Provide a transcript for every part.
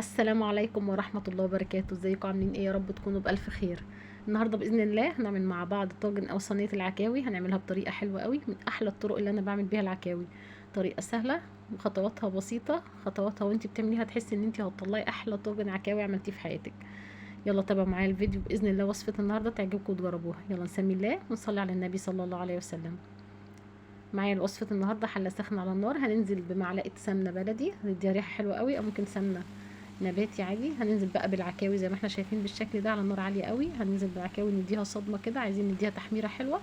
السلام عليكم ورحمة الله وبركاته. ازيكم عاملين ايه؟ يا رب تكونوا بألف خير. النهاردة بإذن الله هنعمل مع بعض طاجن أو صينية العكاوي. هنعملها بطريقة حلوة قوي، من أحلى الطرق اللي أنا بعمل بيها العكاوي. طريقة سهلة وخطواتها بسيطة. خطواتها وانتي بتعمليها تحسي ان انتي هتطلعي أحلى طاجن عكاوي عملتيه في حياتك. يلا تابعوا معايا الفيديو، بإذن الله وصفة النهاردة تعجبكم وتجربوها. يلا نسمي الله ونصلي على النبي صلى الله عليه وسلم. معايا وصفة النهاردة حلة سخنة على النار، هننزل بمعلقة سمنة بلدي هتديها ريحة حلوة قوي، أو ممكن سمنة نباتي عادي. هننزل بقى بالعكاوي زي ما احنا شايفين بالشكل ده على نار عالية قوي. هننزل بالعكاوي نديها صدمة كده، عايزين نديها تحميرة حلوة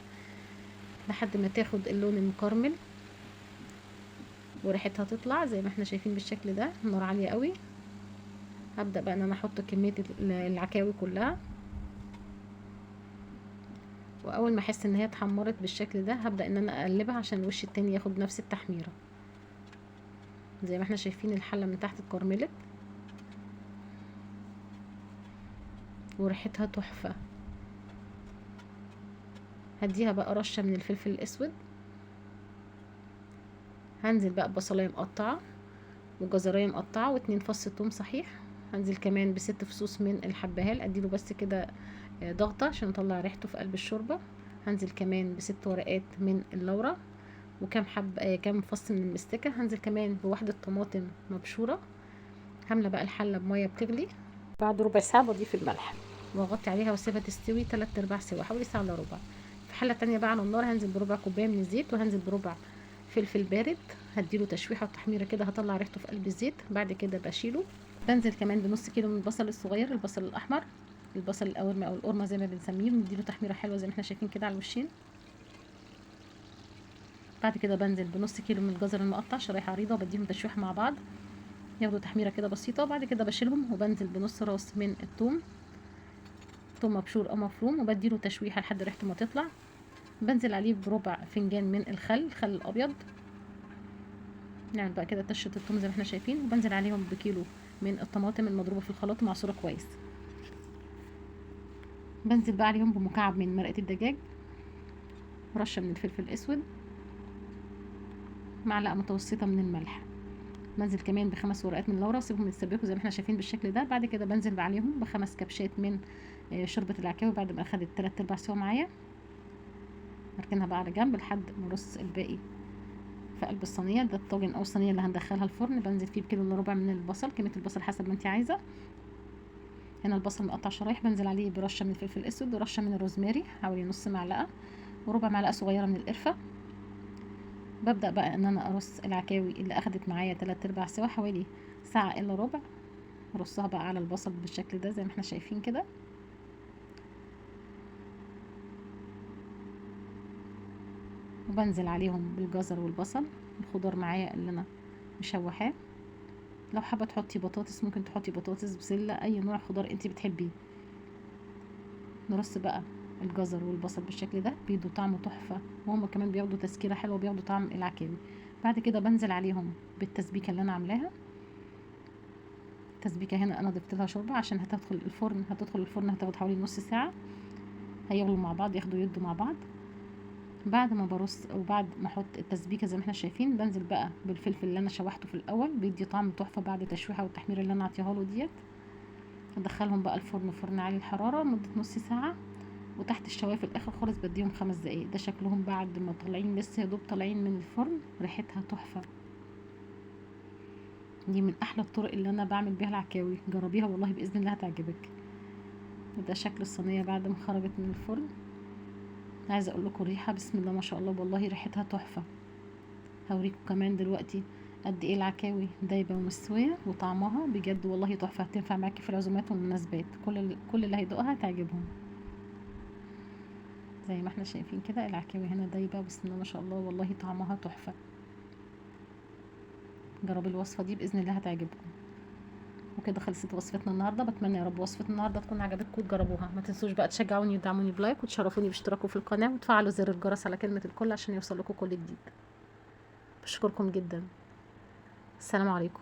لحد ما تاخد اللون المكرمل وريحتها تطلع زي ما احنا شايفين بالشكل ده. نار عالية قوي. هبدأ بقى ان انا احط كمية العكاوي كلها، واول ما احس ان هي اتحمرت بالشكل ده هبدأ ان انا اقلبها عشان الوش التاني ياخد نفس التحميرة. زي ما احنا شايفين الحلة من تحت اتكرملت وريحتها تحفة. هديها بقى رشة من الفلفل الاسود. هنزل بقى ببصلايه مقطعة وجزرايه مقطعة واتنين فص ثوم صحيح. هنزل كمان ب6 فصوص من الحبهان، اديله بس كده ضغطة عشان اطلع ريحته في قلب الشوربة. هنزل كمان ب6 ورقات من اللورة وكام كام فص من المستكة. هنزل كمان بواحدة طماطم مبشورة. هملى بقى الحلة بمية بتغلي. بعد ربع ساعة بضيف الملح واغطي عليها واسيبها تستوي 3/4 سوا، حوالي ساعة الا ربع. في حلة تانية بقى على النار هنزل بربع كوباية من الزيت، وهنزل بربع فلفل بارد هديله تشويحه وتحميره كده، هطلع ريحته في قلب الزيت. بعد كده بشيله. بنزل كمان بنص كيلو من البصل الصغير، البصل الاحمر، البصل القورمه او القرمه زي ما بنسميه، نديله تحميره حلوه زي ما احنا شايفين كده على الوشين. بعد كده بنزل بنص كيلو من الجزر المقطع شرايح عريضه وبديهم تشويح مع بعض ياخدوا تحميره كده بسيطه. بعد كده بشيلهم وبنزل بنص راس من الثوم، ثوم مبشور او مفروم، وبديله تشويحه لحد ريحته ما تطلع. بنزل عليه بربع فنجان من الخل الابيض. نعمل بقى كده طشة الثوم زي ما احنا شايفين، وبنزل عليهم بكيلو من الطماطم المضروبة في الخلاط ومعصورة كويس. بنزل بقى عليهم بمكعب من مرقة الدجاج، رشة من الفلفل الاسود، معلقة متوسطة من الملح. بنزل كمان ب5 ورقات من اللورا واسيبهم يتسبكوا زي ما احنا شايفين بالشكل ده. بعد كده بنزل عليهم ب5 كبشات من شوربة العكاوي بعد ما اخدت 3/4 سوا معايا. اركنها بقى على جنب لحد ما ارص الباقي في قلب الصينيه. ده الطاجن او الصينيه اللي هندخلها الفرن. بنزل فيه بكيلو الا ربع من البصل، كميه البصل حسب ما انت عايزه. هنا البصل مقطع شرايح، بنزل عليه برشه من الفلفل الاسود ورشه من الروزماري حوالي نص معلقه، وربع معلقه صغيره من القرفه. ببدا بقى ان انا ارص العكاوي اللي اخدت معايا 3/4 سوا حوالي ساعه الا ربع. ارصها بقى على البصل بالشكل ده زي ما احنا شايفين كده. وبنزل عليهم بالجزر والبصل، الخضار معايا اللي انا مشوحاه. لو حابه تحطي بطاطس ممكن تحطي بطاطس، بسله، اي نوع خضار انت بتحبيه. نرص بقى الجزر والبصل بالشكل ده، بيدوا طعم تحفه، وهم كمان بياخدوا تسكيره حلوه، بياخدوا طعم العكاوي. بعد كده بنزل عليهم بالتسبيكه اللي انا عاملاها. التسبيكه هنا انا ضفت لها شوربه عشان هتدخل الفرن هتاخد حوالي نص ساعه. هيغلوا مع بعض، ياخدوا يدوا مع بعض. بعد ما برص او بعد ما احط التسبيكه زي ما احنا شايفين، بنزل بقى بالفلفل اللي انا شوحته في الاول، بيدي طعم تحفه بعد التشويحه والتحميره اللي انا عطيها له ديت. ادخلهم بقى الفرن، فرن عالي الحراره مده نص ساعه، وتحت الشوايه في الاخر خالص بديهم 5 دقايق. ده شكلهم بعد ما طالعين لسه يا دوب طالعين من الفرن، ريحتها تحفه. دي من احلى الطرق اللي انا بعمل بيها العكاوي، جربيها والله باذن الله هتعجبك. وده شكل الصينيه بعد ما خرجت من الفرن. عايزه اقول لكم ريحه بسم الله ما شاء الله، والله ريحتها تحفه. هوريكم كمان دلوقتي قد ايه العكاوي دايبه ومستويه، وطعمها بجد والله تحفه. هتنفع معاكي في العزومات والمناسبات، كل اللي هيدوقها هتعجبهم. زي ما احنا شايفين كده العكاوي هنا دايبه بسم الله ما شاء الله، والله طعمها تحفه. جربوا الوصفه دي باذن الله هتعجبكم. وكده خلصت وصفتنا النهارده. بتمنى يا رب وصفه النهارده تكون عجبتكم وتجربوها. ما تنسوش بقى تشجعوني وتدعموني بلايك، وتشرفوني باشتراككم في القناه، وتفعلوا زر الجرس على كلمه الكل عشان يوصل لكم كل جديد. بشكركم جدا. السلام عليكم.